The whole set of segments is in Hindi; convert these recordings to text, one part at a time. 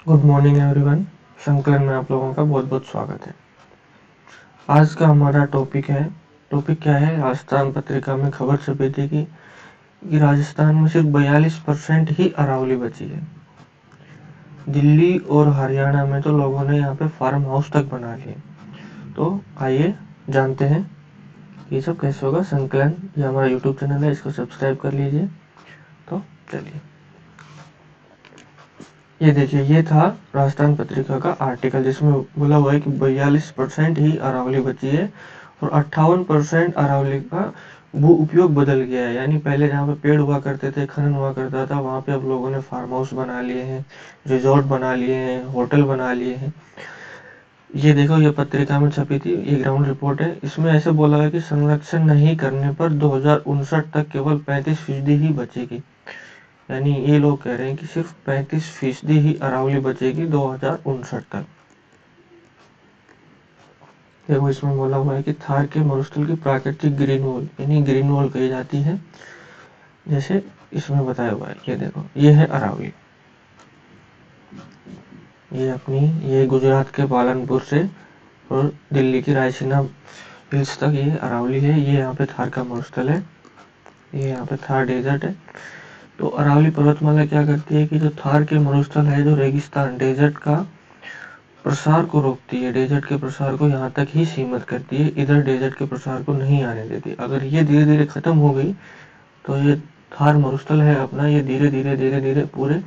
Good morning everyone. संकलन में आप लोगों का बहुत बहुत स्वागत है। आज का हमारा टॉपिक क्या है? राजस्थान पत्रिका में खबर छपी थी कि राजस्थान में सिर्फ 42% ही अरावली बची है। दिल्ली और हरियाणा में तो लोगों ने यहाँ पे फार्म हाउस तक बना लिए। तो आइए जानते हैं ये सब कैसे होगा। संकलन ये हमारा यूट्यूब चैनल है, इसको सब्सक्राइब कर लीजिए। तो चलिए, ये देखिए, ये था राजस्थान पत्रिका का आर्टिकल जिसमें बोला हुआ है कि 42% ही अरावली बची है और 58% अरावली का भू उपयोग बदल गया है। यानी पहले जहाँ पे पेड़ हुआ करते थे, खनन हुआ करता था, वहाँ पे अब लोगों ने फार्म हाउस बना लिए हैं, रिजॉर्ट बना लिए हैं, होटल बना लिए हैं। ये देखो, ये पत्रिका में छपी थी, ये ग्राउंड रिपोर्ट है। इसमें ऐसे बोला है कि संरक्षण नहीं करने पर 2059 तक केवल 35% ही बचेगी। यानी ये लोग कह रहे हैं कि सिर्फ 35% ही अरावली बचेगी 2059 तक। देखो, इसमें बोला हुआ है कि थार के मरुस्थल की प्राकृतिक ग्रीन वॉल यानी ग्रीन वॉल कही जाती है, जैसे इसमें बताया हुआ है। ये देखो, ये है अरावली। ये गुजरात के पालनपुर से और दिल्ली की रायसीना हिल्स तक ये अरावली है। ये यहाँ पे थार का मरुस्थल है, ये यहाँ पे थार डेजर्ट है। तो अरावली पर्वतमाला क्या करती है कि जो थार के मरुस्थल है, जो रेगिस्तान डेजर्ट का प्रसार को रोकती है, डेजर्ट के प्रसार को यहाँ तक ही सीमित करती है, इधर डेजर्ट के प्रसार को नहीं आने देती। अगर ये धीरे धीरे खत्म हो गई तो ये थार मरुस्थल है अपना, ये धीरे धीरे पूरे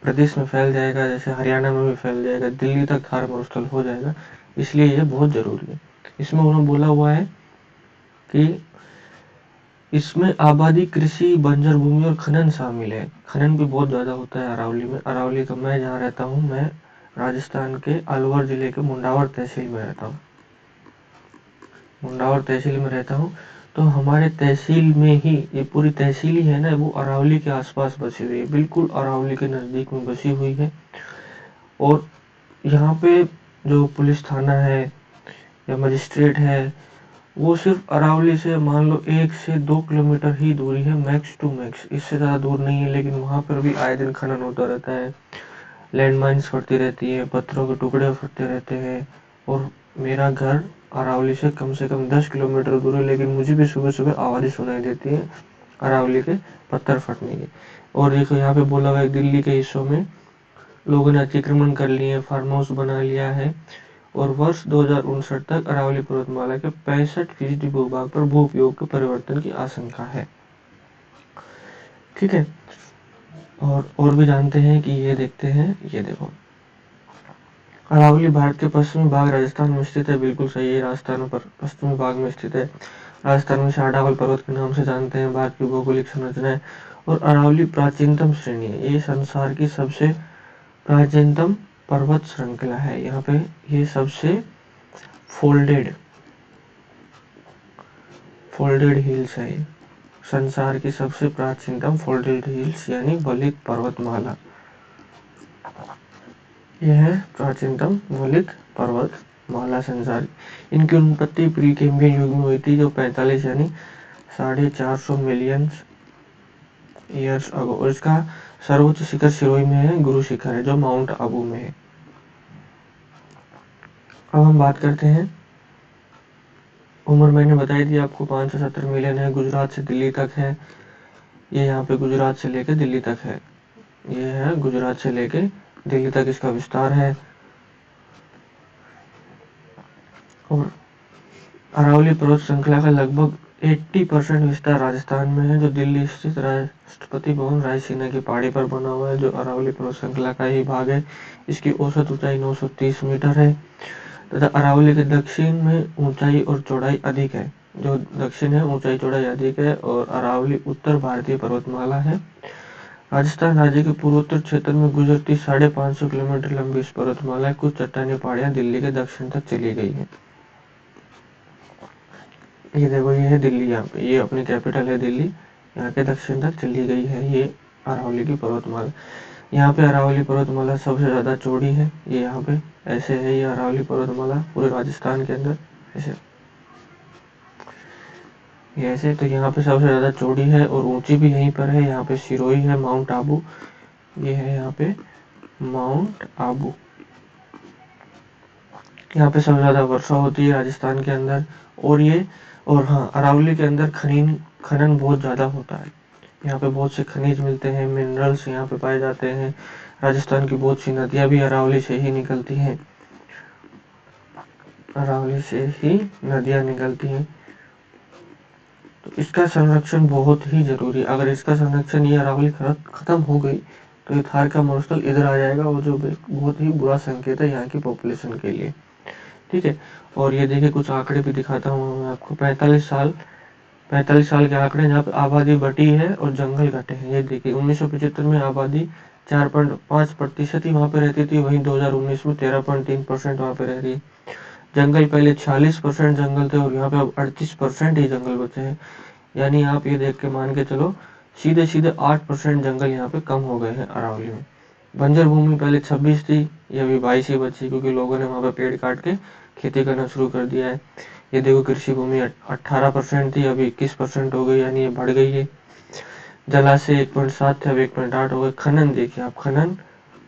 प्रदेश में फैल जाएगा, जैसे हरियाणा में भी फैल जाएगा, दिल्ली तक थार मरुस्थल हो जाएगा। इसलिए ये बहुत जरूरी है। इसमें उन्होंने बोला हुआ है कि इसमें आबादी, कृषि, बंजर भूमि और खनन शामिल है। खनन भी बहुत ज्यादा होता है अरावली में। अरावली का मैं जहाँ रहता हूँ, मैं राजस्थान के अलवर जिले के मुंडावर तहसील में रहता हूँ। मुंडावर तहसील में रहता हूँ। तो हमारे तहसील में ही, ये पूरी तहसील ही है ना, वो अरावली के आसपास बसी हुई है, बिल्कुल अरावली के नजदीक में बसी हुई है। और यहाँ पे जो पुलिस थाना है या मजिस्ट्रेट है, वो सिर्फ अरावली से मान लो 1 से 2 किलोमीटर ही दूरी है, मैक्स टू मैक्स, इससे ज़्यादा दूर नहीं है। लेकिन वहाँ पर भी आए दिन खनन होता रहता है, लैंड माइन्स फटती रहती है, पत्थरों के टुकड़े फटते रहते हैं। और मेरा घर अरावली से कम 10 किलोमीटर दूर है, लेकिन मुझे भी सुबह सुबह आवाज़ें सुनाई देती है अरावली के पत्थर फटने की। और देखो, यहाँ पे बोला हुआ है दिल्ली के हिस्सों में लोगों ने अतिक्रमण कर लिए, फार्म हाउस बना लिया है। और वर्ष 2059 तक अरावली पर्वतमाला के 65% भूभाग पर भू उपयोग के परिवर्तन की आशंका है। ठीक है, और भी जानते हैं कि ये देखते हैं, ये देखो, अरावली भारत के पश्चिमी भाग राजस्थान में स्थित है। बिल्कुल सही है, राजस्थान पर पश्चिमी भाग में स्थित है। राजस्थान में शाहडावल पर्वत के नाम से जानते हैं। भारत की भौगोलिक संरचना है। और अरावली प्राचीनतम श्रेणी है, ये संसार की सबसे प्राचीनतम पर्वत श्रृंखला है। यहाँ पे ये सबसे फोल्डेड फोल्डेड हिल्स है, संसार की सबसे प्राचीनतम फोल्डेड हिल्स यानी बलित पर्वतमाला। यह है प्राचीनतम बलित पर्वतमाला संसार। इनकी उत्पत्ति प्री कैम्ब्रियन युग में हुई थी, जो 45 यानी 450 मिलियन ईयर्स अगो। और इसका सर्वोच्च शिखर सिरोही में है, गुरु शिखर है, जो माउंट आबू में है। अब हम बात करते हैं, उम्र मैंने बताई थी आपको, 5 से 70 मिलियन है, गुजरात से दिल्ली तक है। ये यहाँ पे गुजरात से लेकर दिल्ली तक है, ये है गुजरात से लेके दिल्ली तक इसका विस्तार है। और अरावली पर्वत श्रृंखला का लगभग 80% विस्तार राजस्थान में है, जो दिल्ली स्थित राष्ट्रपति भवन रायसीना की पहाड़ी पर बना हुआ है, जो अरावली पर्वत श्रृंखला का ही भाग है। इसकी औसत ऊंचाई 930 मीटर है तथा अरावली के दक्षिण में ऊंचाई और चौड़ाई अधिक है। जो दक्षिण है, ऊंचाई चौड़ाई अधिक है। और अरावली उत्तर भारतीय पर्वतमाला है। राजस्थान राज्य के पूर्वोत्तर क्षेत्र में गुजरती 550 किलोमीटर लंबी इस पर्वतमाला की कुछ चट्टानी पहाड़ियां दिल्ली के दक्षिण तक चली गई है। ये देखो, ये है दिल्ली, यहाँ पे ये अपनी कैपिटल है दिल्ली, यहाँ के दक्षिण तक चली गई है ये अरावली की पर्वतमाला। यहाँ पे अरावली पर्वतमाला सबसे ज्यादा चौड़ी है। ये यहाँ पे ऐसे है, ये अरावली पर्वतमाला पूरे राजस्थान के अंदर ऐसे, ये ऐसे। तो यहाँ पे सबसे ज्यादा चौड़ी है और ऊंची भी यहीं पर है। यहाँ पे सिरोही है, माउंट आबू, ये है यहाँ पे माउंट आबू। यहाँ पे सबसे ज़्यादा वर्षा होती है राजस्थान के अंदर। और हाँ, अरावली के अंदर खनन बहुत ज़्यादा होता है। यहाँ पे बहुत से खनिज मिलते हैं, मिनरल्स यहाँ पे पाए जाते हैं। राजस्थान की बहुत सी नदियाँ भी अरावली से ही निकलती हैं। अरावली से ही नदियाँ निकलती हैं। तो इसका संरक्षण बहुत ही जरूरी है। अगर इसका संरक्षण, ये अरावली खत्म हो गई तो ये थार का मरुस्थल इधर आ जाएगा, और जो बहुत ही बुरा संकेत है यहाँ की पॉपुलेशन के लिए। ठीक है। और ये देखिए कुछ आंकड़े भी दिखाता हूँ मैं आपको। 45 साल के आंकड़े जहाँ पे आबादी बढ़ी है और जंगल घटे हैं। ये देखिए 1975 में आबादी 4.5% ही वहाँ पे रहती थी, वहीं 2019 में 13.3% वहाँ पे रह रही है। जंगल पहले 46% जंगल थे और यहाँ पे अब 38% ही जंगल बचे हैं। यानी आप ये देख के मान के चलो, सीधे सीधे 8% जंगल यहाँ पे कम हो गए हैं अरावली में। बंजर भूमि पहले 26 थी, ये अभी 22 ही बची, क्योंकि लोगों ने वहाँ पे पेड़ काट के खेती करना शुरू कर दिया है। ये देखो कृषि भूमि 18% थी, अभी 21% हो गई, यानी ये बढ़ गई है। जलाशय 1.7 थे, अब 1.8 हो गए। खनन देखिए आप, खनन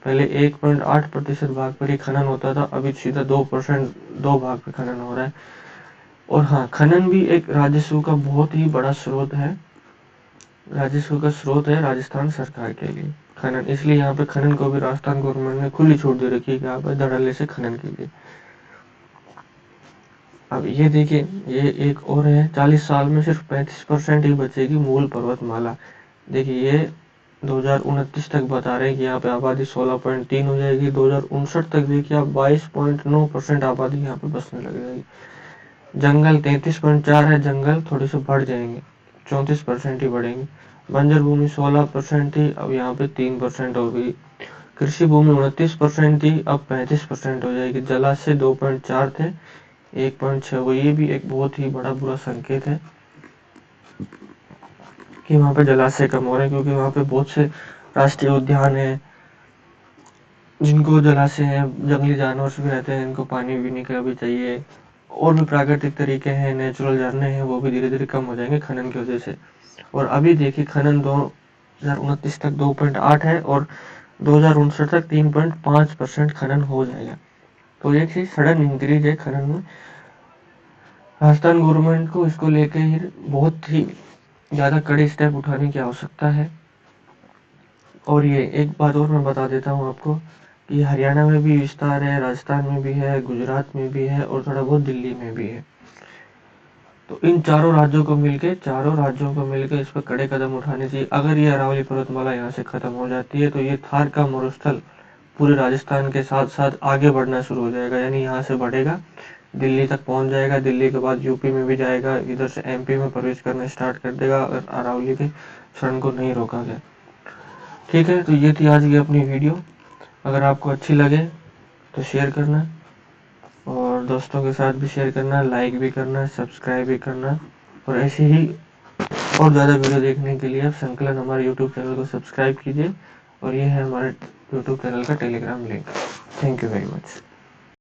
पहले 1.8% भाग पर ही खनन होता था, अभी सीधा 2%, 2 भाग पे खनन हो रहा है। और हाँ, खनन भी एक राजस्व का बहुत ही बड़ा स्रोत है। राजस्व का स्रोत है राजस्थान सरकार के लिए खनन, इसलिए यहाँ पे खनन को भी राजस्थान गवर्नमेंट ने खुली छूट दे रखी है कि आप धड़ल्ले से खनन कीजिए। अब ये देखिए, ये एक और है, 40 साल में सिर्फ 35% ही बचेगी मूल पर्वतमाला। देखिए ये 2029 तक बता रहे हैं कि यहाँ पे आबादी 16.3 हो जाएगी। 2059 तक देखिए आप 22.9% आबादी यहाँ पे बसने लग जाएगी। जंगल 33.4 है, जंगल थोड़े से बढ़ जाएंगे, 34% ही बढ़ेंगे। बंजर भूमि 16% थी, अब यहाँ पे 3% हो गई। कृषि भूमि 29% थी, अब 35% हो जाएगी। जलाशय 2.4 थे, 1.6 हो गई। ये भी एक बहुत ही बड़ा बुरा संकेत है कि वहाँ पे जलाशय कम हो रहे हैं, क्योंकि वहाँ पे बहुत से राष्ट्रीय उद्यान है जिनको जलाशय हैं, जंगली जानवर भी रहते हैं, इनको पानी पीने का भी चाहिए। और भी प्राकृतिक तरीके हैं, नेचुरल झरने हैं, वो भी धीरे धीरे कम हो जाएंगे खनन की वजह से। और अभी देखिए खनन 2029 तक 2.8 है और 2059 तक 3.5% खनन हो जाएगा। तो एक ही सडन इंक्रीज है खनन में। राजस्थान गवर्नमेंट को इसको लेके ही बहुत ही ज़्यादा कड़े स्टेप उठाने की आवश्यकता है। और ये एक बात और मैं बता देता हूँ आपको कि हरियाणा में भी विस्तार है, राजस्थान में भी है, गुजरात में भी है और थोड़ा बहुत दिल्ली में भी है। तो इन चारों राज्यों को मिलकर इस पर कड़े कदम उठाने चाहिए। अगर ये अरावली पर्वतमाला यहाँ से खत्म हो जाती है तो ये थार का मरुस्थल पूरे राजस्थान के साथ साथ आगे बढ़ना शुरू हो जाएगा, यानी यहाँ से बढ़ेगा, दिल्ली तक पहुंच जाएगा, दिल्ली के बाद यूपी में भी जाएगा, इधर से एमपी में प्रवेश करना स्टार्ट कर देगा अगर अरावली के क्षरण को नहीं रोका गया। ठीक है, तो ये थी आज की अपनी वीडियो। अगर आपको अच्छी लगे तो शेयर करना और दोस्तों के साथ भी शेयर करना, लाइक भी करना, सब्सक्राइब भी करना। और ऐसे ही और ज़्यादा वीडियो देखने के लिए आप संकलन हमारे यूट्यूब चैनल को सब्सक्राइब कीजिए। और ये है हमारे यूट्यूब चैनल का Telegram link. Thank you very much.